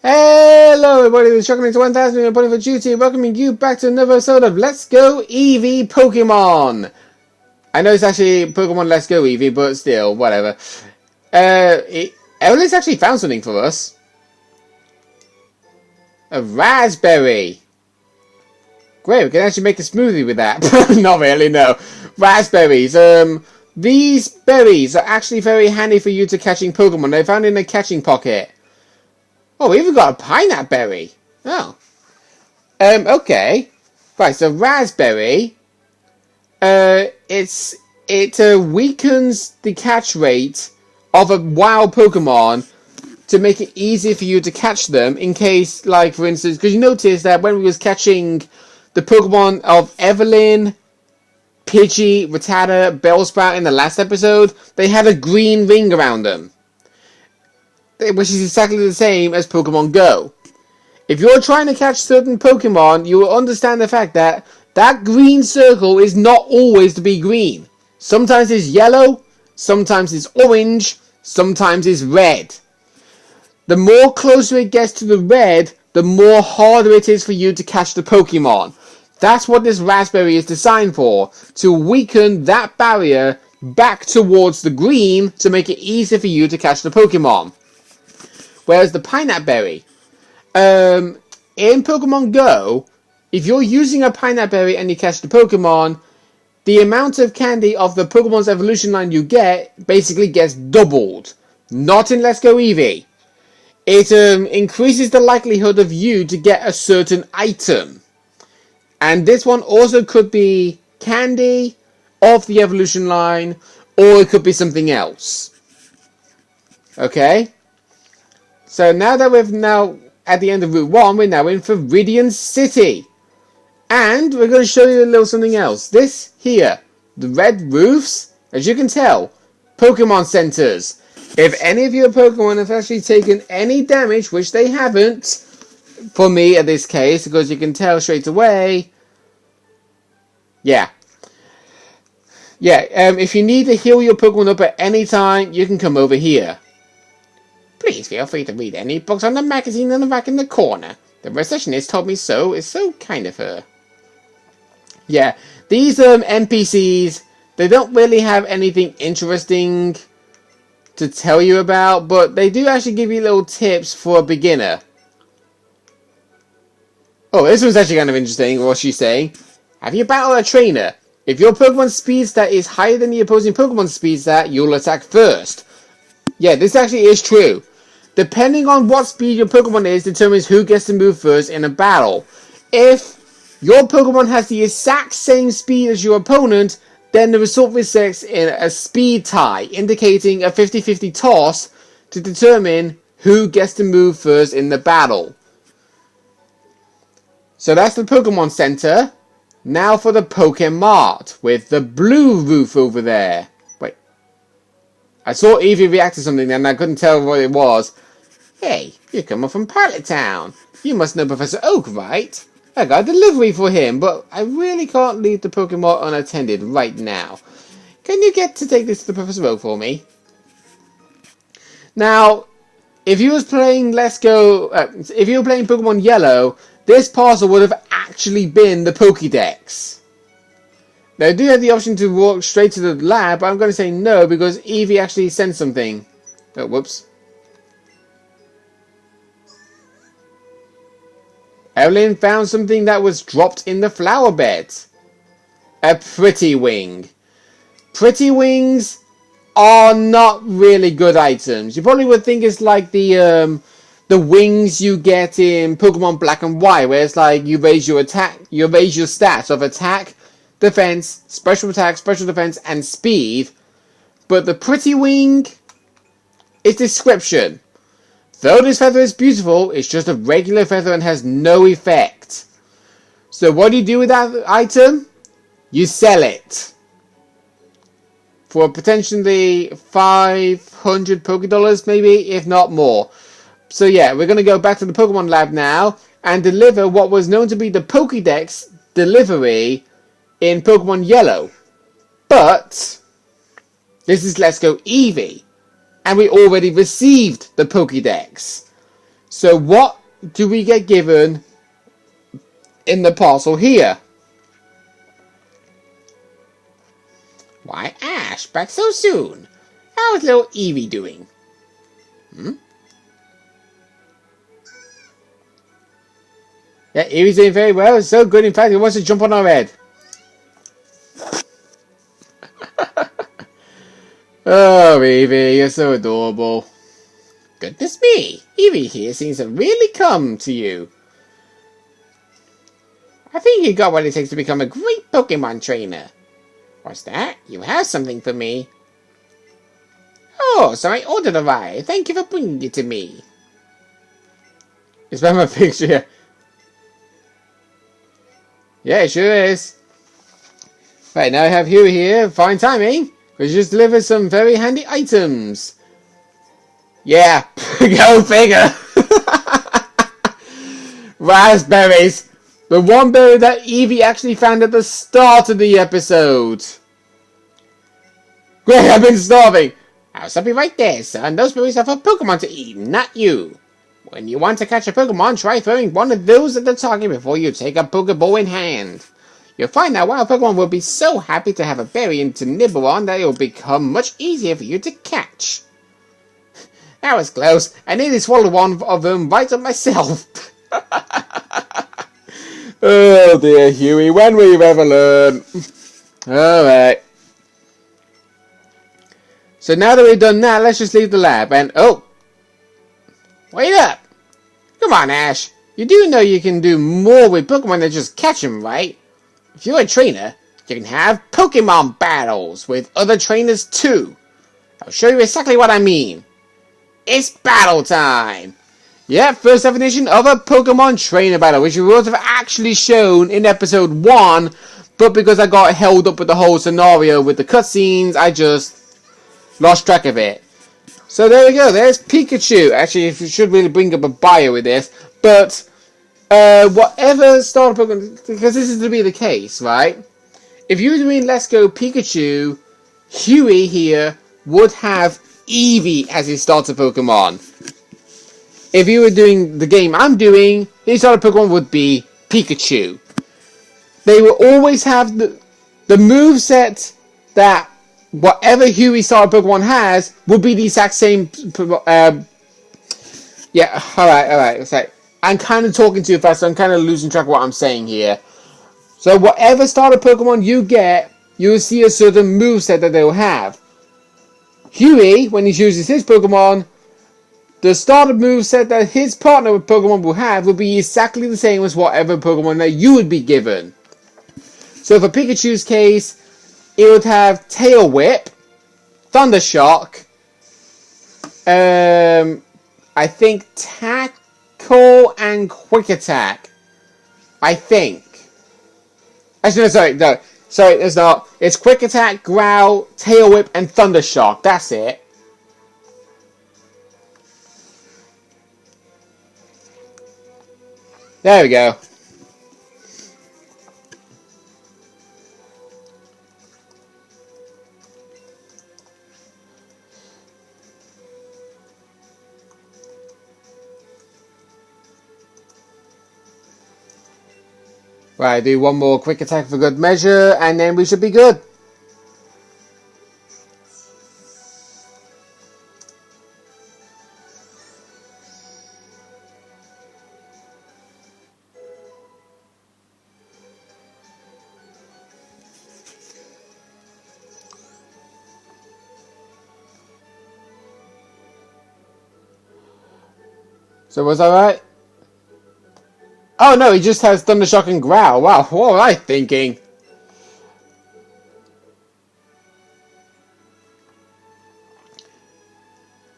Hello everybody, this is Shockman 1000 and Body for Duty, welcoming you back to another episode of Let's Go Eevee Pokemon. I know it's actually Pokemon Let's Go Eevee, but still, whatever. Evelyn's actually found something for us. A raspberry. Great, we can actually make a smoothie with that. Not really, no. Raspberries. These berries are actually very handy for you to catching Pokemon. They're found in a catching pocket. Oh, we even got a pineapple berry. Oh. Okay. Right, so raspberry. It weakens the catch rate of a wild Pokemon to make it easier for you to catch them in case, like, for instance, because you notice that when we was catching the Pokemon of Evelyn, Pidgey, Rattata, Bellsprout in the last episode, they had a green ring around them, which is exactly the same as Pokemon Go. If you're trying to catch certain Pokemon, you will understand the fact that that green circle is not always to be green. Sometimes it's yellow, sometimes it's orange, sometimes it's red. The more closer it gets to the red, the more harder it is for you to catch the Pokemon. That's what this raspberry is designed for, to weaken that barrier back towards the green to make it easier for you to catch the Pokemon. Whereas the pineapple berry, in Pokemon Go, if you're using a pineapple berry and you catch the Pokemon, the amount of candy of the Pokemon's evolution line you get basically gets doubled. Not in Let's Go Eevee. It increases the likelihood of you to get a certain item. And this one also could be candy of the evolution line, or it could be something else. Okay? So now that we're now at the end of Route 1, we're now in Viridian City. And we're going to show you a little something else. This here, the red roofs, as you can tell, Pokemon centers. If any of your Pokemon have actually taken any damage, which they haven't, for me in this case, because you can tell straight away. Yeah, if you need to heal your Pokemon up at any time, you can come over here. Please feel free to read any books on the magazine on the back in the corner. The receptionist told me so. It's so kind of her. Yeah, these NPCs, they don't really have anything interesting to tell you about, but they do actually give you little tips for a beginner. Oh, this one's actually kind of interesting, what she's saying. Have you battled a trainer? If your Pokemon's speed stat is higher than the opposing Pokemon's speed stat, you'll attack first. Yeah, this actually is true. Depending on what speed your Pokemon is, determines who gets to move first in a battle. If your Pokemon has the exact same speed as your opponent, then the result results in a speed tie, indicating a 50-50 toss to determine who gets to move first in the battle. So that's the Pokemon Center. Now for the Pokemart, with the blue roof over there. Wait. I saw Eevee react to something and I couldn't tell what it was. Hey, you're coming from Pilot Town. You must know Professor Oak, right? I got a delivery for him, but I really can't leave the Pokemart unattended right now. Can you get to take this to Professor Oak for me? Now, if you was playing if you were playing Pokemon Yellow, this parcel would have actually been the Pokédex. Now, I do have the option to walk straight to the lab, but I'm going to say no because Eevee actually sent something. Oh, whoops. Evelyn found something that was dropped in the flower bed. A Pretty Wing. Pretty Wings are not really good items. You probably would think it's like the wings you get in Pokemon Black and White, where it's like you raise your stats of attack, defense, special attack, special defense, and speed. But the Pretty Wing is description. Though this feather is beautiful, it's just a regular feather and has no effect. So what do you do with that item? You sell it. For potentially 500 Pokédollars, maybe, if not more. So yeah, we're going to go back to the Pokemon Lab now and deliver what was known to be the Pokédex delivery in Pokemon Yellow. But this is Let's Go Eevee, and we already received the Pokédex. So what do we get given in the parcel here? Why, Ash, back so soon? How is little Eevee doing? Yeah, Eevee's doing very well. It's so good, in fact, he wants to jump on our head. Oh, Eevee, you're so adorable. Goodness me, Eevee here seems to really come to you. I think you got what it takes to become a great Pokemon trainer. What's that? You have something for me. Oh, so my order arrived. Thank you for bringing it to me. Is that my picture? Yeah, it sure is. Right, now I have Hugh here. Fine timing. Because you just delivered some very handy items. Yeah, go figure. Raspberries. The one berry that Eevee actually found at the start of the episode. Great, I've been starving. I'll stop you right there, son. Those berries are for Pokemon to eat, not you. When you want to catch a Pokemon, try throwing one of those at the target before you take a Pokeball in hand. You'll find that wild Pokemon will be so happy to have a berry to nibble on that it will become much easier for you to catch. That was close. I nearly swallowed one of them right up myself. Oh dear, Huey, when will you ever learn? Alright. So now that we've done that, let's just leave the lab and... Oh! Wait up! Come on, Ash. You do know you can do more with Pokemon than just catch them, right? If you're a trainer, you can have Pokemon battles with other trainers too. I'll show you exactly what I mean. It's battle time! Yeah, first definition of a Pokemon trainer battle, which we would have actually shown in episode 1, but because I got held up with the whole scenario with the cutscenes, I just lost track of it. So there we go, there's Pikachu. Actually, if you should really bring up a bio with this, but whatever starter Pokemon, because this is to be the case, right? If you were doing Let's Go Pikachu, Huey here would have Eevee as his starter Pokemon. If you were doing the game I'm doing, his starter Pokemon would be Pikachu. They will always have the moveset that whatever Huey starter Pokemon has will be the exact same. Yeah, alright. It's like, I'm kind of talking too fast, so I'm kind of losing track of what I'm saying here. So whatever starter Pokemon you get, you will see a certain moveset that they will have. Huey, when he chooses his Pokemon, the starter moveset that his partner with Pokemon will have will be exactly the same as whatever Pokemon that you would be given. So for Pikachu's case, it would have Tail Whip, Thunder Shock, I think Tackle and Quick Attack. I think. Actually, no, sorry, it's not. It's Quick Attack, Growl, Tail Whip, and Thunder Shock. That's it. There we go. Right, do one more quick attack for good measure, and then we should be good. So was that right? Oh no, he just has Thunder Shock and Growl. Wow, what was I thinking?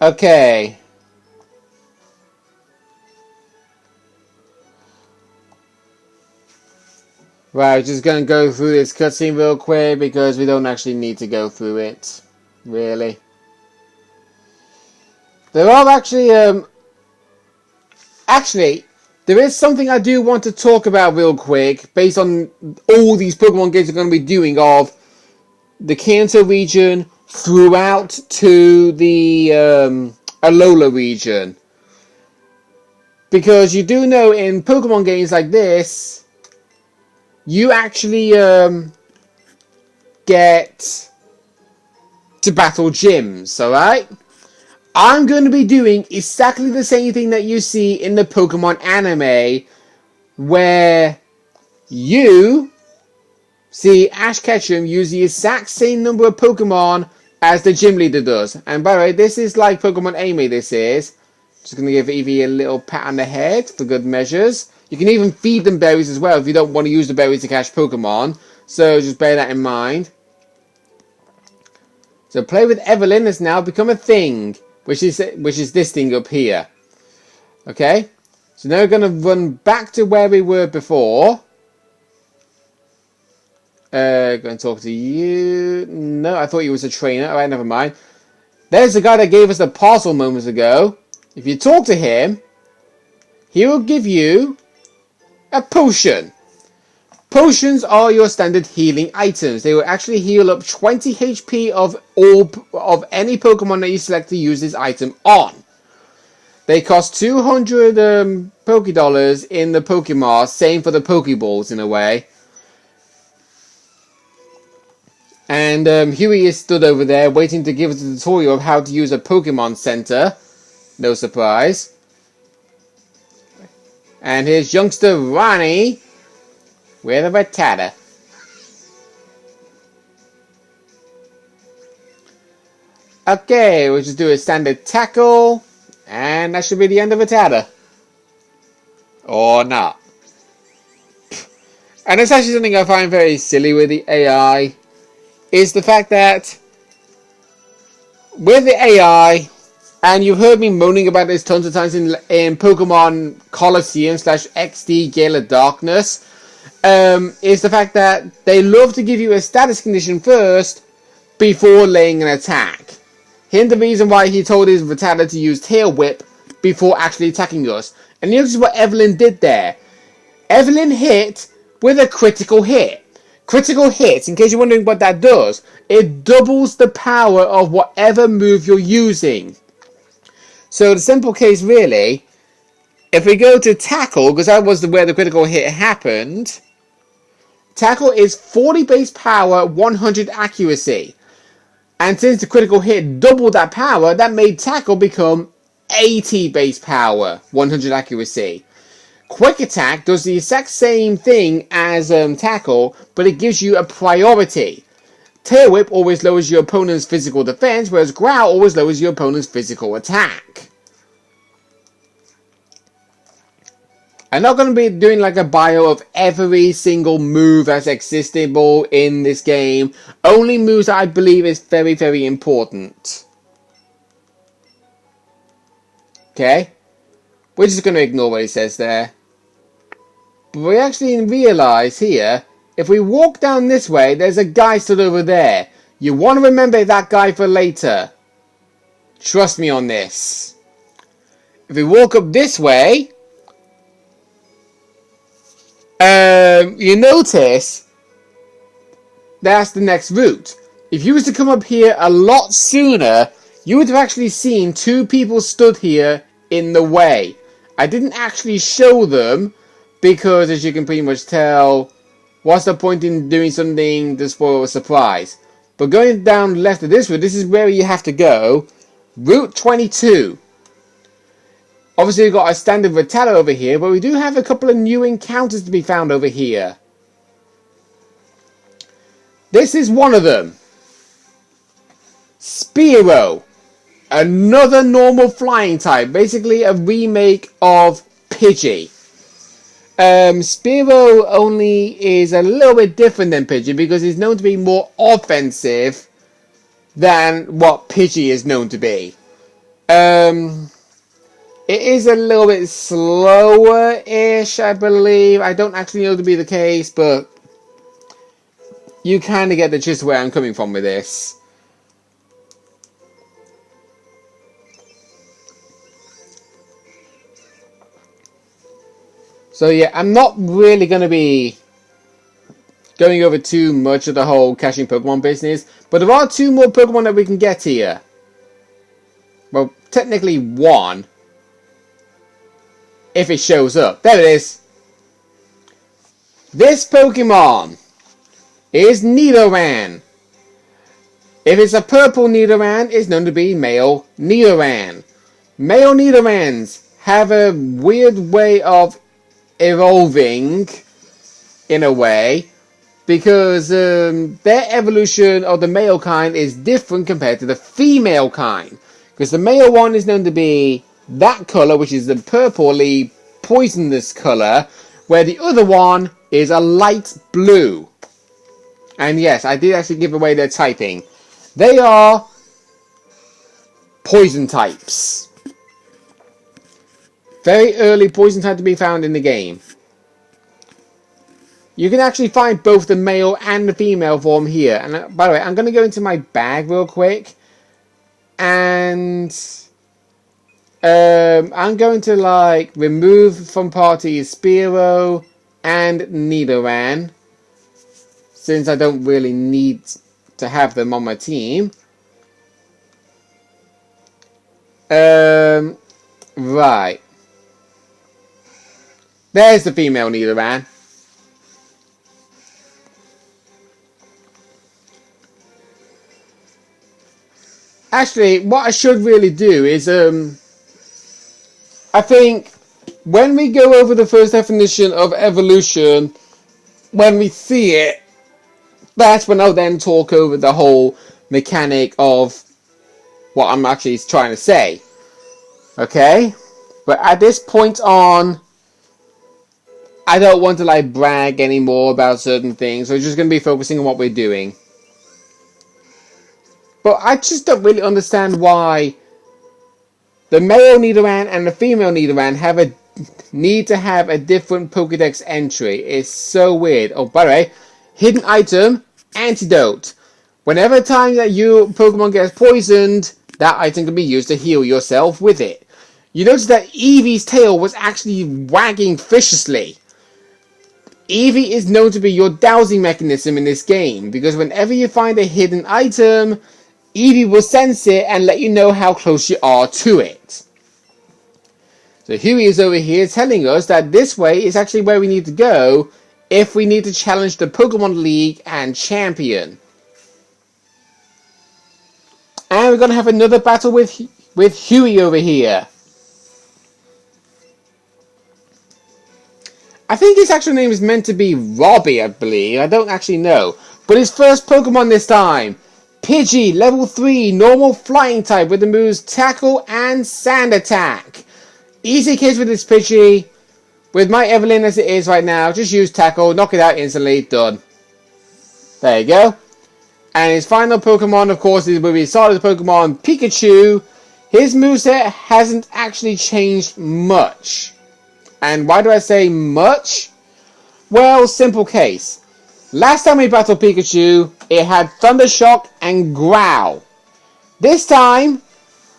Okay. Right, just gonna go through this cutscene real quick because we don't actually need to go through it. Really. There are actually, there is something I do want to talk about real quick, based on all these Pokemon games we're going to be doing of the Kanto region throughout to the Alola region. Because you do know in Pokemon games like this, you actually get to battle gyms, alright? I'm going to be doing exactly the same thing that you see in the Pokemon anime, where you see Ash Ketchum use the exact same number of Pokemon as the gym leader does. And by the way, this is like Pokemon Amy, this is. Just going to give Eevee a little pat on the head for good measures. You can even feed them berries as well if you don't want to use the berries to catch Pokemon. So just bear that in mind. So play with Evelyn has now become a thing, which is this thing up here. Okay? So now we're going to run back to where we were before. Go and talk to you. No, I thought you was a trainer. Alright, never mind. There's the guy that gave us the parcel moments ago. If you talk to him, he will give you a potion. Potions are your standard healing items. They will actually heal up 20 HP of any Pokemon that you select to use this item on. They cost 200 Pokédollars in the Pokemon. Same for the Pokeballs in a way. And Huey is stood over there waiting to give us a tutorial of how to use a Pokemon Center. No surprise. And here's youngster Ronnie with a Rattata. Okay, we'll just do a standard tackle. And that should be the end of Rattata. Or not. And it's actually something I find very silly with the AI. Is the fact that with the AI, and you've heard me moaning about this tons of times in Pokemon Colosseum / XD Gale of Darkness, is the fact that they love to give you a status condition first before laying an attack. Hence the reason why he told his Rattata to use Tail Whip before actually attacking us. And notice what Evelyn did there. Evelyn hit with a critical hit. Critical hits, in case you're wondering what that does, it doubles the power of whatever move you're using. So the simple case really, if we go to tackle, because that was where the critical hit happened, tackle is 40 base power, 100 accuracy. And since the critical hit doubled that power, that made tackle become 80 base power, 100 accuracy. Quick attack does the exact same thing as tackle, but it gives you a priority. Tail Whip always lowers your opponent's physical defense, whereas Growl always lowers your opponent's physical attack. I'm not going to be doing like a bio of every single move that's existable in this game. Only moves that I believe is very, very important. Okay? We're just going to ignore what he says there. But we actually realise here, if we walk down this way, there's a guy stood over there. You want to remember that guy for later. Trust me on this. If we walk up this way, you notice that's the next route. If you was to come up here a lot sooner, you would have actually seen two people stood here in the way. I didn't actually show them because, as you can pretty much tell, what's the point in doing something to spoil a surprise? But going down left of this route, this is where you have to go. Route 22. Obviously, we've got a standard Rattata over here, but we do have a couple of new encounters to be found over here. This is one of them. Spearow. Another normal flying type. Basically, a remake of Pidgey. Spearow only is a little bit different than Pidgey because he's known to be more offensive than what Pidgey is known to be. It is a little bit slower-ish, I believe. I don't actually know to be the case, but you kind of get the gist of where I'm coming from with this. So yeah, I'm not really going to be going over too much of the whole catching Pokemon business, but there are two more Pokemon that we can get here. Well, technically one. if it shows up. There it is. This Pokemon is Nidoran. If it's a purple Nidoran, it's known to be male Nidoran. Male Nidorans have a weird way of evolving, in a way, because their evolution of the male kind is different compared to the female kind. Because the male one is known to be that colour, which is the purpley poisonous colour, where the other one is a light blue. And yes, I did actually give away their typing. They are poison types. Very early poison type to be found in the game. You can actually find both the male and the female form here. And by the way, I'm going to go into my bag real quick. And I'm going to like remove from party Spearow and Nidoran, since I don't really need to have them on my team. Right. There's the female Nidoran. Actually, what I should really do is, I think when we go over the first definition of evolution, when we see it, that's when I'll then talk over the whole mechanic of what I'm actually trying to say. Okay? But at this point on, I don't want to like brag anymore about certain things. So we're just going to be focusing on what we're doing. But I just don't really understand why the male Nidoran and the female Nidoran have a need to have a different Pokédex entry. It's so weird. Oh, by the way, hidden item, antidote. Whenever time that your Pokemon gets poisoned, that item can be used to heal yourself with it. You notice that Eevee's tail was actually wagging viciously. Eevee is known to be your dowsing mechanism in this game, because whenever you find a hidden item, Eevee will sense it and let you know how close you are to it. So Huey is over here telling us that this way is actually where we need to go if we need to challenge the Pokemon League and Champion. And we're going to have another battle with Huey over here. I think his actual name is meant to be Robbie, I believe. I don't actually know. But his first Pokemon this time. Pidgey, level 3, normal flying type with the moves Tackle and Sand Attack. Easy kids with this Pidgey. With my Evelyn as it is right now, just use Tackle, knock it out instantly, done. There you go. And his final Pokemon, of course, is with his starter Pokemon, Pikachu. His moveset hasn't actually changed much. And why do I say much? Well, simple case. Last time we battled Pikachu, it had Thunder Shock and Growl. This time,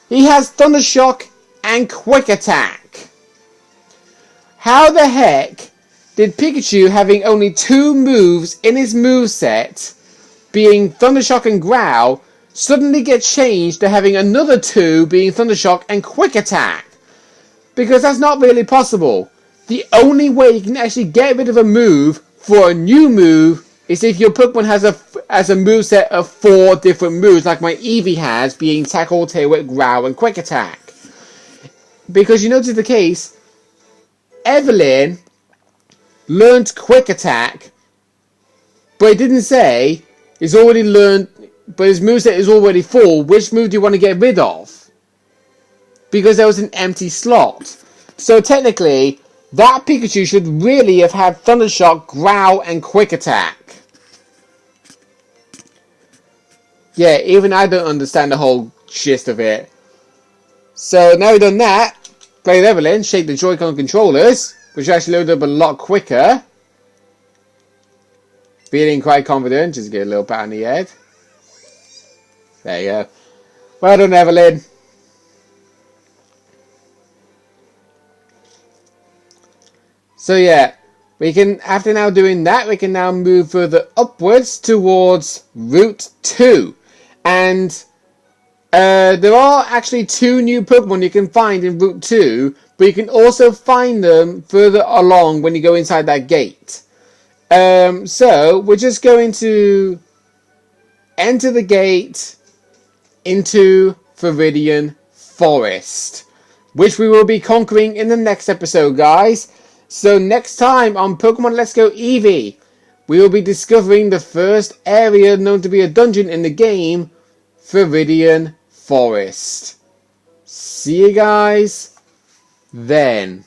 he has Thunder Shock and Quick Attack. How the heck did Pikachu, having only 2 moves in his moveset, being Thunder Shock and Growl, suddenly get changed to having another 2 being Thunder Shock and Quick Attack? Because that's not really possible. The only way you can actually get rid of a move for a new move is if your Pokemon has a moveset of 4 different moves, like my Eevee has, being Tackle, Tail Whip, Growl, and Quick Attack. Because you notice the case, Evelyn learned Quick Attack, but it didn't say he's already learned, but his moveset is already full. Which move do you want to get rid of? Because there was an empty slot. So technically, that Pikachu should really have had Thunder Shock, Growl, and Quick Attack. Yeah, even I don't understand the whole gist of it. So now we've done that, play with Evelyn, shake the Joy-Con controllers, which actually load up a lot quicker. Feeling quite confident, just get a little pat on the head. There you go. Well done, Evelyn. So yeah, we can, after now doing that, we can now move further upwards towards Route 2. And there are actually 2 new Pokemon you can find in Route 2, but you can also find them further along when you go inside that gate. So we're just going to enter the gate into Viridian Forest, which we will be conquering in the next episode, guys. So next time on Pokemon Let's Go Eevee, we will be discovering the first area known to be a dungeon in the game, Viridian Forest. See you guys then.